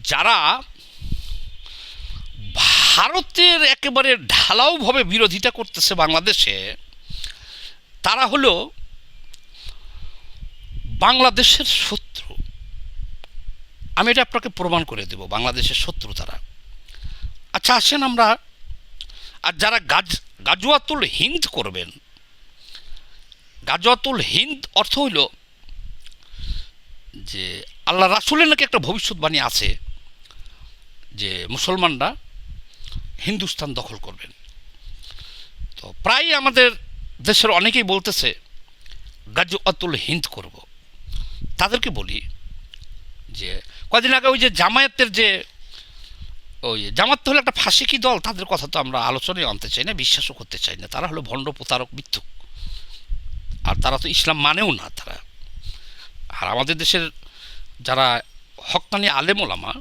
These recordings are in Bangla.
যারা ভারতের একেবারে ঢালাওভাবে বিরোধিতা করতেছে বাংলাদেশে, তারা হলো বাংলাদেশের শত্রু। আমি এটা আপনাকে প্রমাণ করে দেব, বাংলাদেশের শত্রু তারা। আচ্ছা আসেন আমরা, আর যারা গাজওয়াতুল হিন্দ করবেন, গাজওয়াতুল হিন্দ অর্থ হইল যে আল্লাহ রাসূলের নাকি একটা ভবিষ্যৎবাণী আছে যে মুসলমানরা হিন্দুস্তান দখল করবেন। তো প্রায় আমাদের দেশের অনেকেই বলতেছে গাজওয়াতুল হিন্দ করব। তাদেরকে বলি যে কদিন আগে ওই যে জামায়াতের যে ওই জামাত হলো একটা ফাঁসিকি দল, তাদের কথা তো আমরা আলোচনায় আনতে চাই না, বিশ্বাসও করতে চাই না। তারা হলো ভণ্ড, প্রতারক, মিথ্যুক, আর তারা তো ইসলাম মানেও না তারা। আর আমাদের দেশের যারা হক্কানি আলেম ওলামা,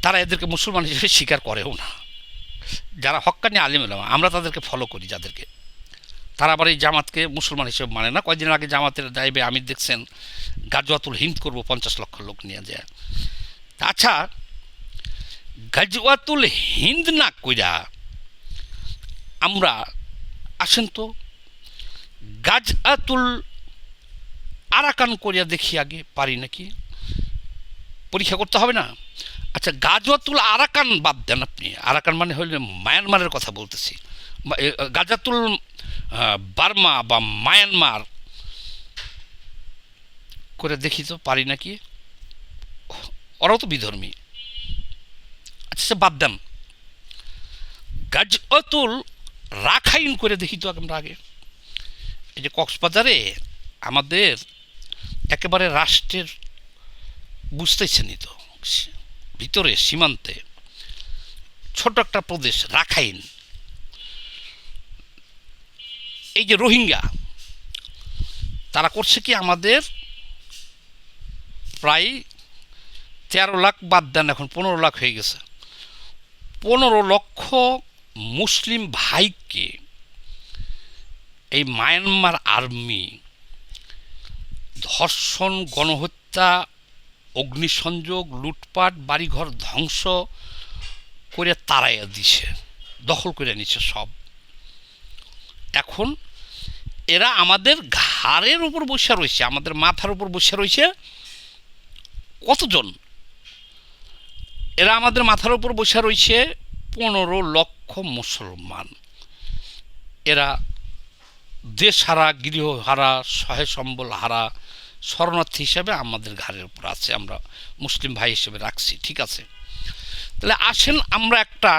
তারা এদেরকে মুসলমান হিসেবে স্বীকার করেও না। যারা হক্কানি আলেম ওলামা আমরা তাদেরকে ফলো করি, যাদেরকে, তারা আবার এই জামাতকে মুসলমান হিসেবে মানে না। কয়েকদিন আগে জামাতের দায়বে আমি দেখছেন গাজওয়াতুল হিন্দ করবো 50 লক্ষ লোক নিয়ে যায়। আচ্ছা, গাজওয়াতুল হিন্দ না কইরা আমরা আসেন তো গাজওয়াতুল আরাকান করিয়া দেখি আগে, পারি নাকি, পরীক্ষা করতে হবে না? আচ্ছা, গাজওয়াতুল আরাকান বাদ দেন আপনি, আরাকান মানে হইলে মায়ানমারের কথা বলতেছি। গাজওয়াতুল বার্মা বা মায়ানমার করে দেখি তো পারি নাকি, ওরাও তো বিধর্মী। আচ্ছা বাদ দেন, গাজওয়াতুল রাখাইন করে দেখি তো আমরা আগে। এই যে কক্সবাজারে আমাদের একেবারে রাষ্ট্রের, বুঝতেছেনই তো, ভিতরে সীমান্তে ছোট একটা প্রদেশ রাখাইন, এই যে রোহিঙ্গা, তারা করছে কি আমাদের প্রায় 13 লাখ, বাদ দেন এখন 15 লাখ হয়ে গেছে, 15 লক্ষ মুসলিম ভাইকে এই মায়ানমার আর্মি ধর্ষণ, গণহত্যা, অগ্নিসংযোগ, লুটপাট, বাড়িঘর ধ্বংস করে তাড়াইয়া দিছে, দখল করে নিচ্ছে সব। এখন এরা আমাদের ঘাড়ের উপর বসে রয়েছে, আমাদের মাথার উপর বসে রয়েছে। কতজন? এরা আমাদের মাথার উপর বসে রয়েছে 15 লক্ষ মুসলমান। এরা দেশ হারা, গৃহ হারা, সহায় সম্বল হারা শরণার্থী হিসাবে আমাদের ঘাড়ের উপর আছে, আমরা মুসলিম ভাই হিসেবে রাখছি, ঠিক আছে? তাহলে আসেন আমরা একটা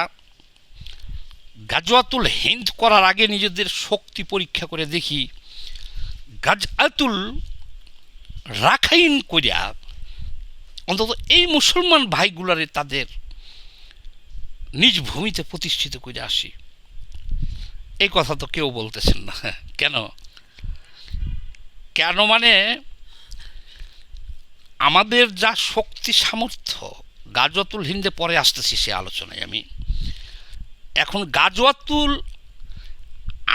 গাজওয়াতুল হিন্দ করার আগে নিজেদের শক্তি পরীক্ষা করে দেখি, গাজওয়াতুল রাখাইন করিয়া অন্তত এই মুসলমান ভাইগুলারে তাদের নিজ ভূমিতে প্রতিষ্ঠিত করে আসি। এই কথা তো কেউ বলতেছেন না। কেন? কেন মানে আমাদের যা শক্তি সামর্থ্য, গাজওয়াতুল হিন্দে পরে আসতেছি সে আলোচনায় আমি। এখন গাজওয়াতুল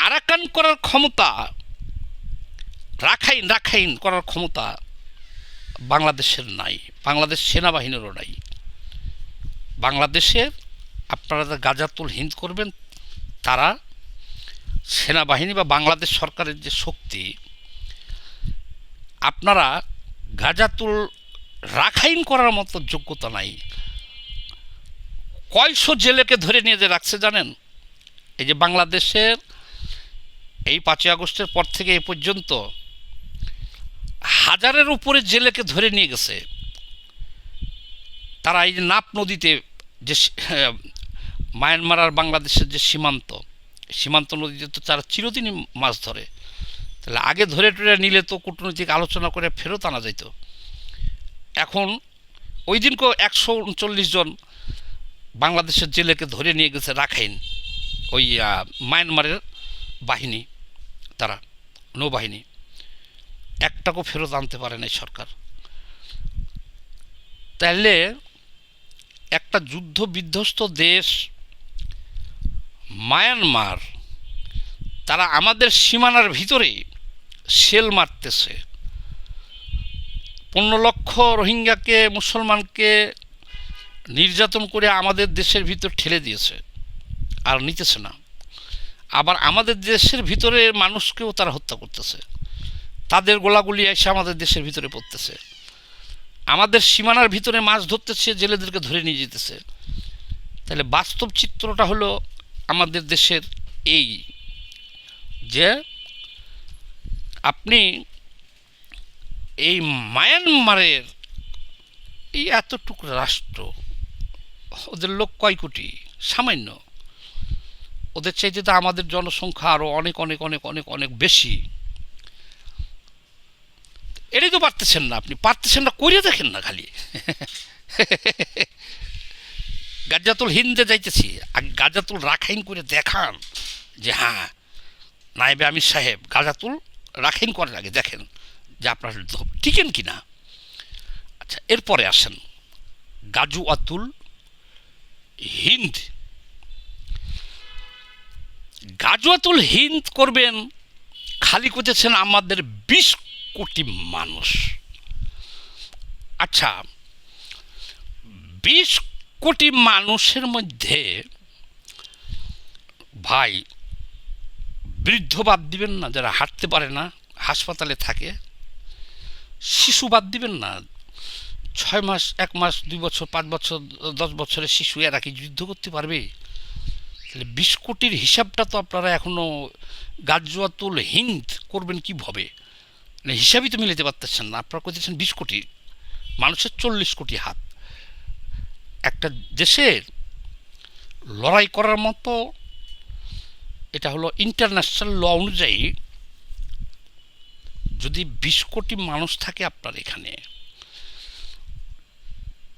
আরাকান করার ক্ষমতা, রাখাইন করার ক্ষমতা বাংলাদেশের নাই, বাংলাদেশ সেনাবাহিনীরও নাই। বাংলাদেশের আপনারা গাজওয়াতুল হিন্দ করবেন, তারা সেনাবাহিনী বা বাংলাদেশ সরকারের যে শক্তি, আপনারা গাজওয়াতুল রাখাইন করার মতো যোগ্যতা নাই। কয়শো জেলেকে ধরে নিয়ে যে রাখছে জানেন? এই যে বাংলাদেশের এই 5ই আগস্টের পর থেকে এ পর্যন্ত 1000-এর উপরে জেলেকে ধরে নিয়ে গেছে তারা। এই যে নাপ নদীতে যে মায়ানমার আর বাংলাদেশের যে সীমান্ত নদীতে তো তারা চিরদিনই মাছ ধরে। তাহলে আগে ধরে টরে নিলে তো কূটনৈতিক আলোচনা করে ফেরত আনা যেত। এখন ওই দিনকেও 139 জন বাংলাদেশের জেলেকে ধরে নিয়ে গেছে রাখাইন, ওই মায়ানমারের বাহিনী, তারা নৌবাহিনী, একটাকেও ফেরত আনতে পারে না সরকার। তাহলে একটা যুদ্ধ বিধ্বস্ত দেশ মায়ানমার, তারা আমাদের সীমানার ভিতরে শেল মারতেছে, 15 লক্ষ রোহিঙ্গাকে, মুসলমানকে নির্যাতন করে আমাদের দেশের ভিতর ঠেলে দিয়েছে, আর নিতেছে না। আবার আমাদের দেশের ভিতরে মানুষকেও তারা হত্যা করতেছে, তাদের গোলাগুলি এসে আমাদের দেশের ভিতরে পড়তেছে, আমাদের সীমানার ভিতরে মাছ ধরতেছে, জেলেদেরকে ধরে নিয়ে যেতেছে। তাহলে বাস্তব চিত্রটা হলো আমাদের দেশের এই যে আপনি এই মায়ানমারের এই এতটুকু রাষ্ট্র, ওদের লোক কয় কোটি, সামান্য, ওদের চাইতে তো আমাদের জনসংখ্যা আরও অনেক অনেক অনেক অনেক অনেক বেশি। এটাই তো পারতেছেন না, আপনি পারতেছেন না, করিয়ে দেখেন না খালি। গাজাতুল হিন্দে যাইতেছি, গাজাতুল রাখাইন করে দেখান যে হ্যাঁ নায়েবে আমির সাহেব গাজাতুল রাখাইন করার আগে দেখেন যে আপনার টিকেন কিনা। আচ্ছা, এরপরে আসেন গাজওয়াতুল হিন্দ। গাজওয়াতুল হিন্দ করবেন, খালি করতেছেন আমাদের 20 কোটি মানুষ। আচ্ছা, 20 কোটি মানুষের মধ্যে ভাই বৃদ্ধ বাদ দিবেন না, যারা হাঁটতে পারে না, হাসপাতালে থাকে, শিশু বাদ দিবেন না, 6 মাস, 1 মাস, 2 বছর, 5 বছর, 10 বছরের শিশু এরা কি যুদ্ধ করতে পারবে? তাহলে 20 কোটির হিসাবটা তো আপনারা এখনো গাজওয়াতুল হিন্দ করবেন কীভাবে, মানে হিসাবই তো মিলাতে পারতেছেন না। আপনারা করতেছেন 20 কোটি মানুষের 40 কোটি হাত। একটা দেশের লড়াই করার মতো, এটা হলো ইন্টারন্যাশনাল ল অনুযায়ী, যদি 20 কোটি মানুষ থাকে আপনার এখানে,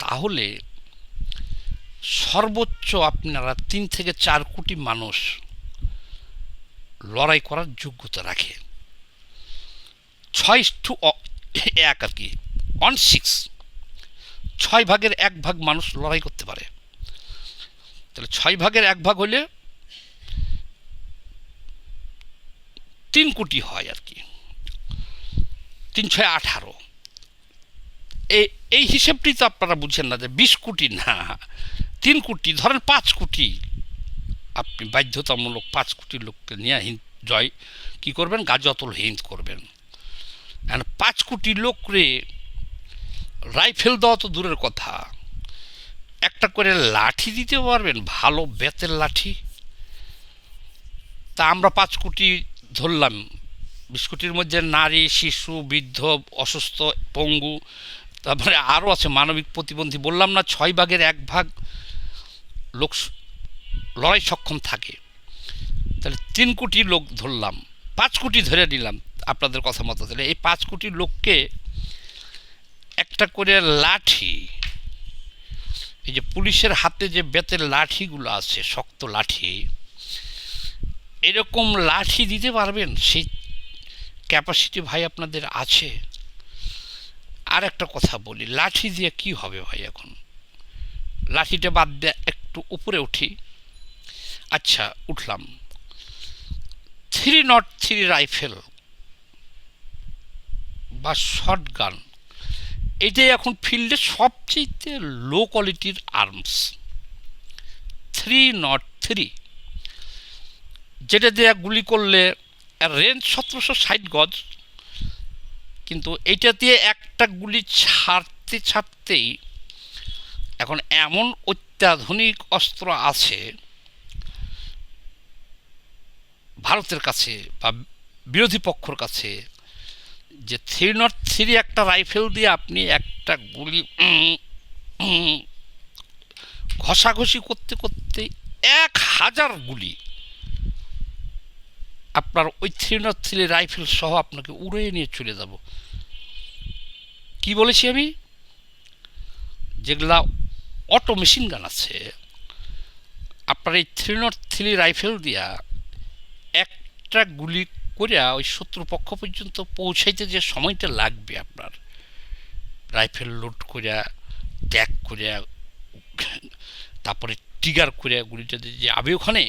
তাহলে সর্বোচ্চ আপনারা 3 থেকে 4 কোটি মানুষ লড়াই করার যোগ্যতা রাখে। 6:1 আর কি, 1/6, 6 ভাগের 1 ভাগ মানুষ লড়াই করতে পারে। তাহলে 6 ভাগের 1 ভাগ হলে 3 কোটি হয় আর কি, 3×6 = 18। এই হিসেবটি তো আপনারা বুঝছেন না যে 20 কোটি না, 3 কোটি, ধরেন 5 কোটি, আপনি বাধ্যতামূলক 5 কোটি লোককে নিয়ে জয় কী করবেন, গাজওয়াতুল হিন্দ করবেন। 5 কোটি লোকরে রাইফেল দেওয়া তো দূরের কথা, একটা করে লাঠি দিতে পারবেন, ভালো বেতের লাঠি। তা আমরা 5 কোটি ধরলাম, 20 কোটির মধ্যে নারী, শিশু, বৃদ্ধ, অসুস্থ, পঙ্গু, তারপরে আরও আছে মানবিক প্রতিবন্ধী, বললাম না 6 ভাগের 1 ভাগ লোক লড়াই সক্ষম থাকে। তাহলে 3 কোটি লোক ধরলাম, 5 কোটি ধরে নিলাম আপনাদের কথা মতো। তাহলে এই 5 কোটি লোককে একটা করে লাঠি, এই যে পুলিশের হাতে যে বেতের লাঠিগুলো আছে, শক্ত লাঠি, এরকম লাঠি দিতে পারবেন? সেই ক্যাপাসিটি ভাই আপনাদের আছে? আর একটা কথা বলি, লাঠি দিয়ে কি হবে ভাই? এখন লাঠিটা বাদ দিয়ে একটু উপরে উঠি। আচ্ছা, উঠলাম। 303 রাইফেল বা শর্ট গান, এটাই এখন ফিল্ডে সবচেয়ে লো কোয়ালিটির আর্মস। 303, যেটা দিয়ে গুলি করলে রেঞ্জ 1760 গজ, কিন্তু এইটা দিয়ে একটা গুলি ছাড়তে ছাড়তেই এখন এমন অত্যাধুনিক অস্ত্র আছে ভারতের কাছে বা বিরোধী পক্ষর কাছে, যে 303 একটা রাইফেল দিয়ে আপনি একটা গুলি ঘষাঘষি করতে করতে 1000 গুলি আপনার ওই 303 রাইফেল সহ আপনাকে উড়িয়ে নিয়ে চলে যাব। কি বলেছি আমি? যেগুলা অটো মেশিন গান আছে, আপনার এই 303 রাইফেল দিয়া একটা গুলি করে ওই শত্রুপক্ষ পর্যন্ত পৌঁছাইতে যে সময়টা লাগবে, আপনার রাইফেল লোড করে, ট্যাগ করে, তারপরে ট্রিগার করে গুলিটা যে যাবে ওখানে,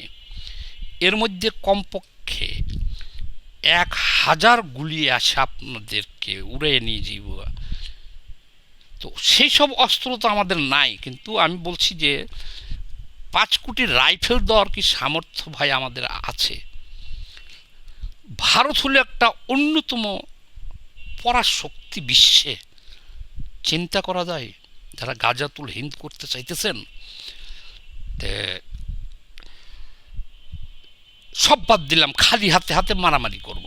এর মধ্যে কমপক্ষে 1000 গুলি আসে আপনাদেরকে উড়িয়ে নিয়ে যাব। তো সেই সব অস্ত্র তো আমাদের নাই, কিন্তু আমি বলছি যে 5 কোটি রাইফেল দেওয়ার কি সামর্থ্য ভাই আমাদের আছে? ভারত হলো একটা অন্যতম পরাশক্তি বিশ্বে, চিন্তা করা যায়। যারা গাজাতুল হিন্দ করতে চাইতেছেন, সব বাদ দিলাম, খালি হাতে হাতে মারামারি করব।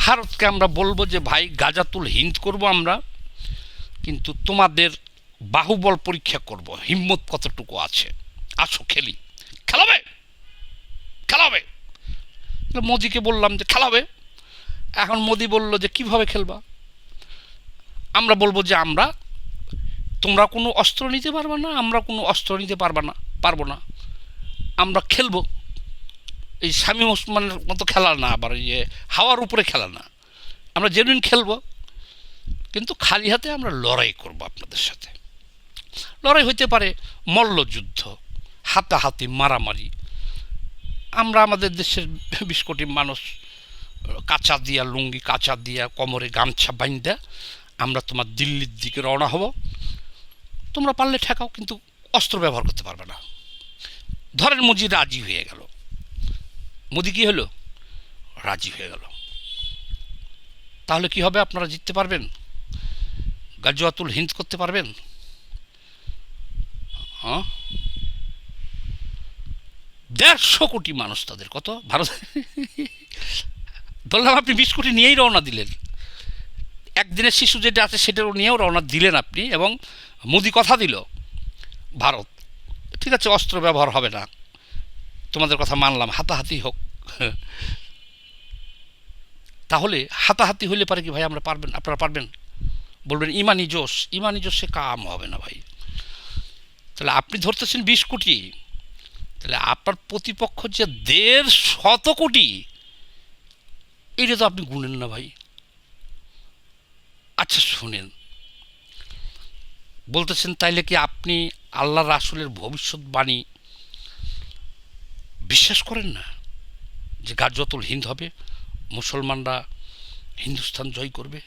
ভারতকে আমরা বলবো যে ভাই গাজাতুল হিন্দ করব আমরা, কিন্তু তোমাদের বাহুবল পরীক্ষা করব, হিম্মত কতটুকু আছে, আসো খেলি। খেলাবে খেলাবে মোদিকে বললাম যে খেলাবে। এখন মোদি বলল যে কিভাবে খেলবা? আমরা বলবো যে তোমরা কোনো অস্ত্র নিতে পারবে না, আমরা কোনো অস্ত্র নিতে পারবো না, আমরা খেলবো। এই শামীম ওসমানের মতো খেলা না, আবার হাওয়ার উপরে খেলা না, আমরা জেনুইন খেলবো, কিন্তু খালি হাতে আমরা লড়াই করব আপনাদের সাথে। লড়াই হইতে পারে মল্লযুদ্ধ, হাতাহাতি, মারামারি। আমরা আমাদের দেশের 20 কোটি মানুষ কাঁচা দিয়া লুঙ্গি, কাঁচা দিয়া কোমরে গামছা বাইন্দা আমরা তোমার দিল্লির দিকে রওনা হব। তোমরা পারলে ঠেকাও, কিন্তু অস্ত্র ব্যবহার করতে পারবে না। ধরেন মুজি রাজি হয়ে গেল, মোদি কি হলো? রাজি হয়ে গেল। তাহলে কি হবে? আপনারা জিততে পারবেন? গাজওয়াতুল হিন্দ করতে পারবেন? হ্যাঁ, 150 কোটি মানুষ, তাদের কত ভারত। ধরলাম আপনি 20 কোটি নিয়েই রওনা দিলেন, একদিনের শিশু যেটা আছে সেটাও নিয়েও রওনা দিলেন আপনি, এবং মোদি কথা দিল ভারত ঠিক আছে অস্ত্র ব্যবহার হবে না, তোমাদের কথা মানলাম, হাতাহাতি হোক। তাহলে হাতাহাতি হইলে পারে কি ভাই আপনারা পারবেন? বলবেন ইমানি জোশে কাম হবে না ভাই। তাহলে আপনি ধরতেছেন 20 কোটি, তাহলে আপনার প্রতিপক্ষ যে 150 কোটি, এটা তো আপনি গুনেন না ভাই। আচ্ছা শুনেন, বলতেছেন তাইলে কি আপনি আল্লাহ রাসূলের ভবিষ্যৎবাণী বিশ্বাস করেন না যে গাজওয়াতুল হিন্দ হবে, মুসলমানরা হিন্দুস্তান জয় করবে?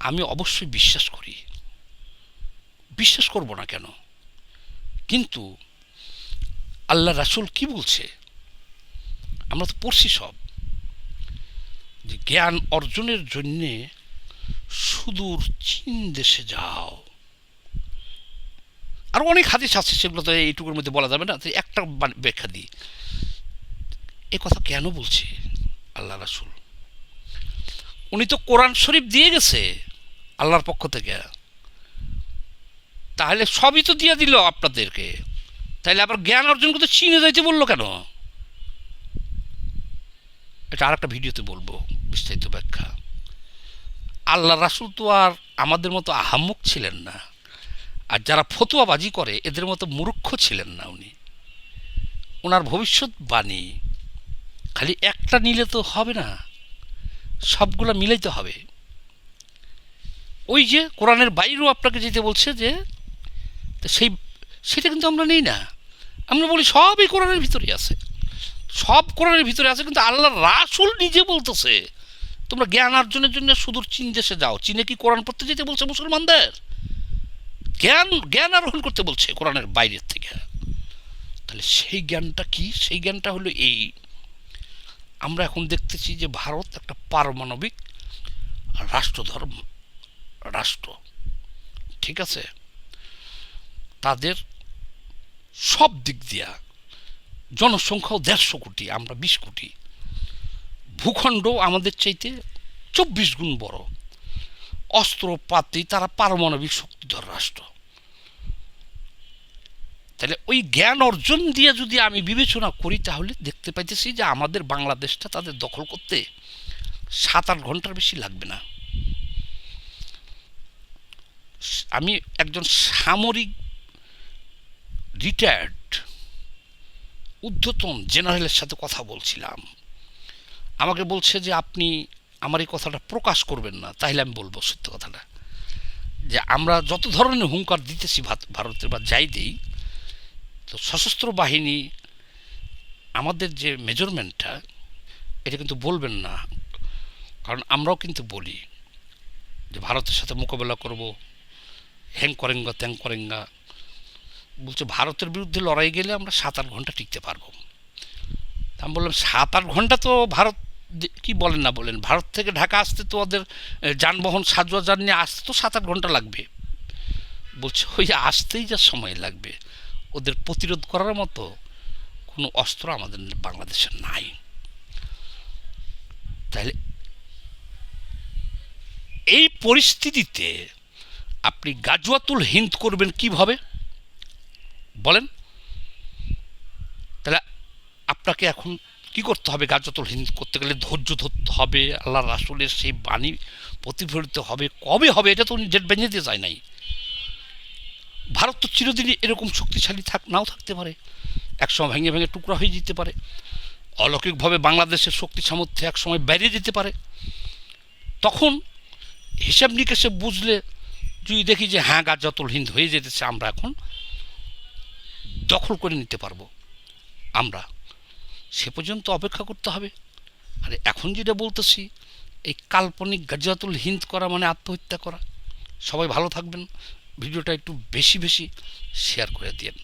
আমি অবশ্যই বিশ্বাস করি, বিশ্বাস করব না কেন? কিন্তু আল্লাহ রাসূল কি বলছে আমরা তো পড়ছি সব, যে জ্ঞান অর্জনের জন্যে সুদূর চীন দেশে যাও। আর অনেক হাদিস আছে, সেগুলো তো এইটুকুর মধ্যে বলা যাবে না, একটা ব্যাখ্যা দিই। এ কথা কেন বলছে আল্লাহ রাসূল? উনি তো কোরআন শরীফ দিয়ে গেছে আল্লাহর পক্ষ থেকে, তাহলে সবই তো দিয়ে দিল আপনাদেরকে, তাহলে আবার জ্ঞান অর্জন করতে চীনে যাইতে বললো কেন? এটা আর একটা ভিডিওতে বলবো বিস্তারিত ব্যাখ্যা। আল্লাহ রাসূল তো আর আমাদের মতো আহাম্মক ছিলেন না, আর যারা ফতুয়াবাজি করে এদের মতো মূর্খ ছিলেন না উনি। ওনার ভবিষ্যৎবাণী খালি একটা নিলে তো হবে না, সবগুলো মিলাইতে হবে। ওই যে কোরআনের বাইরেও আপনাকে যেতে বলছে যে সেটা কিন্তু আমরা নেই না, আমরা বলি সবই কোরআনের ভিতরে আছে, সব কোরআনের ভিতরে আছে, কিন্তু আল্লাহ রাসূল নিজে বলতেছে তোমরা জ্ঞান অর্জনের জন্য সুদূর চীন দেশে যাও। চীনে কি কোরআন পড়তে যেতে বলছে মুসলমানদের? জ্ঞান আরোহণ করতে বলছে কোরআনের বাইরের থেকে। তাহলে সেই জ্ঞানটা কি? সেই জ্ঞানটা হলো এই, আমরা এখন দেখতেছি যে ভারত একটা পারমাণবিক রাষ্ট্র, ঠিক আছে? তাদের সব দিক দিয়া জনসংখ্যাও 150 কোটি, আমরা 20 কোটি, ভূখণ্ড আমাদের চাইতে 24 গুণ বড়, অস্ত্রপাতি তারা পারমাণবিক শক্তিধর রাষ্ট্র। তাহলে ওই জ্ঞান অর্জন দিয়ে যদি আমি বিবেচনা করি, তাহলে দেখতে পাইতেছি যে আমাদের বাংলাদেশটা তাদের দখল করতে 7-8 ঘন্টার বেশি লাগবে না। আমি একজন সামরিক রিটায়ার্ড ঊর্ধ্বতন জেনারেলের সাথে কথা বলছিলাম, আমাকে বলছে যে আপনি আমার এই কথাটা প্রকাশ করবেন না। তাইলে আমি বলবো সত্য কথাটা, যে আমরা যত ধরনের হুঙ্কার দিতেছি ভারতের বা যাই দেই, তো সশস্ত্র বাহিনী আমাদের যে মেজারমেন্টটা, এটা কিন্তু বলবেন না, কারণ আমরাও কিন্তু বলি যে ভারতের সাথে মোকাবেলা করব, হ্যাং করেঙ্গা ত্যাং করেঙ্গা। বলছে ভারতের বিরুদ্ধে লড়াই গেলে আমরা 7-8 ঘন্টা টিকতে পারবো। আমি বললাম 7-8 ঘন্টা তো ভারত কি বলেন না বলেন, ভারত থেকে ঢাকা আসতে তো ওদের যানবাহন সাজোয়া যান নিয়ে আসতে তো 7-8 ঘন্টা লাগবে। বলছে ওই আসতেই যা সময় লাগবে, ওদের প্রতিরোধ করার মতো কোনো অস্ত্র আমাদের বাংলাদেশে নাই। তাহলে এই পরিস্থিতিতে আপনি গাজওয়াতুল হিন্দ করবেন কিভাবে বলেন? তাহলে আপনাকে এখন কি করতে হবে? গাজওয়াতুল হিন্দ করতে গেলে ধৈর্য ধরতে হবে, আল্লাহ রাসূলের সেই বাণী প্রতিফলিত হবে। কবে হবে এটা তো উনি ডেট বেঁধে দিয়ে যায় নাই। ভারত তো চিরদিনই এরকম শক্তিশালী নাও থাকতে পারে, একসময় ভেঙে ভেঙে টুকরা হয়ে যেতে পারে। অলৌকিকভাবে বাংলাদেশের শক্তি সামর্থ্য একসময় বেড়ে যেতে পারে। তখন হিসাব নিকেশে বুঝলে যদি দেখি যে হ্যাঁ গাজওয়াতুল হিন্দ হয়ে যেতেছে, আমরা এখন দখল করে নিতে পারবো, আমরা সে পর্যন্ত অপেক্ষা করতে হবে। আর এখন যেটা বলতেছি, এই কাল্পনিক গাজওয়াতুল হিন্দ করা মানে আত্মহত্যা করা। সবাই ভালো থাকবেন, ভিডিওটা একটু বেশি বেশি শেয়ার করে দিন।